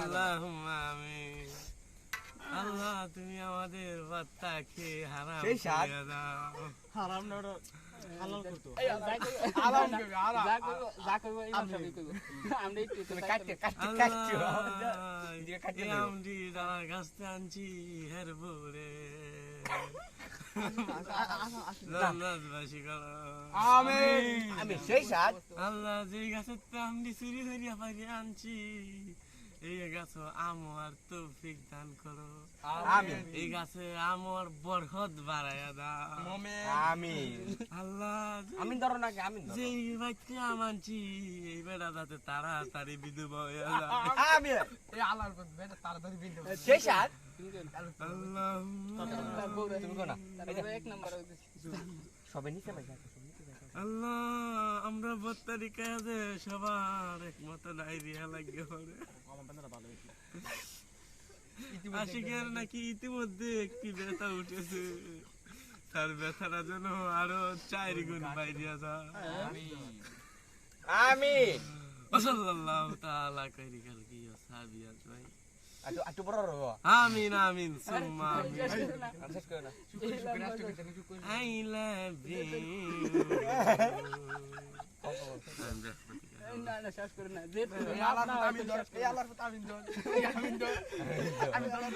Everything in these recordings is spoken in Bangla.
আল্লাহুম্মা আমিন। আল্লাহ তুমি আমাদের বাচ্চা খেয়ে হারাম করে দাও। হারাম না ওটা হালাল করতো। আলাম করবে আলাম যা করবো ইমাম সাহেব করবো আমরা একটু তুমি কাটতে এই আমটি যারা গাছতে আনছি হের বলে জান্নাতবাসী করো। আমিন আমি সেই সাত আল্লাহ যে গাছের আমটি চুরি করিয়া পাইরে আনছি এই গাছ আমার তৌফিক দান করো। আমিন এই গাছে আমার বরকত বাড়াইয়া দাও। আমিন আল্লাহ আমিন ধরো নাকি আমিন ধরো যে বাচ্চা মানছি এই বেড়া যাতে তাড়াতাড়ি বিধবা হইয়া যায়। আমিন এই আলার করতে বেটা তাড়াতাড়ি বিন্দু। সেই সাত আল্লাহুম্মা তুমি কোনা এক নাম্বার সবে নিচে ভাই আল্লাহ আমরা 32 তারিখে আছে সবার একমত ডায়রিয়া লাগে পড়ে। আশিকের নাকি ইতিমধ্যে একটি ব্যথা উঠেছে, তার ব্যথাটা যেন আরো 4 গুণ বাইরে যায়। আমিন সাল্লাল্লাহু তাআলা কারি কালকি সাহাবী আজমাইন। আটু বড় রো আমিন আমিন সুম্মা আমিন। শেষ করে না I love you. না না শেষ করে না যে এই আলার কথা আমিন ধর এই আলার কথা আমিন ধর আমিন ধর আমিন ধর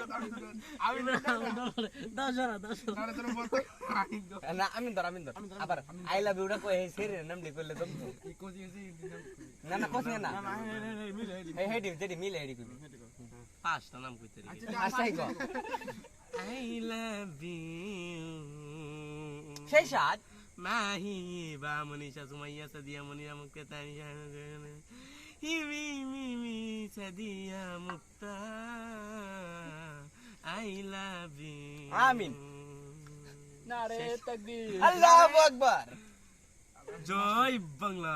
আমিন ধর তাহলে তোর বলতো আমিন ধর না আমিন ধর আবার আই লাভ ইউটা কই সেরে নাম দি করলে তো কি কোজি আছে না না কোস না না মিলে হে হে যেদি মিলে হেডি কই পাঁচটা নাম কইতে রে। আসাই গো I love you. সেই সাত মাহি বা মনীষা সুমাইয়া সাদিয়া মনিরা মুক্তা তানিয়া হিমি মিমি সাদিয়া মুক্তা I love you. আমিন। না রে তাকবীর আল্লাহু আকবার জয় বাংলা।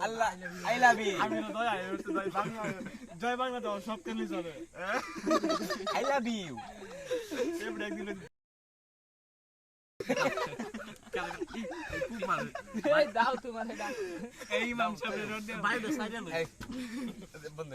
আল্লাহ আই লাভ ইউ আমি তো দয়া হইছে দয়া বাংলা জয় বাংলা তো সব কেন চলে আই লাভ ইউ এবারে একদিন খুব মারে এই দাও তোমার দাও এই ইমাম সাহেবের বাইরে সাইডে বন্ধ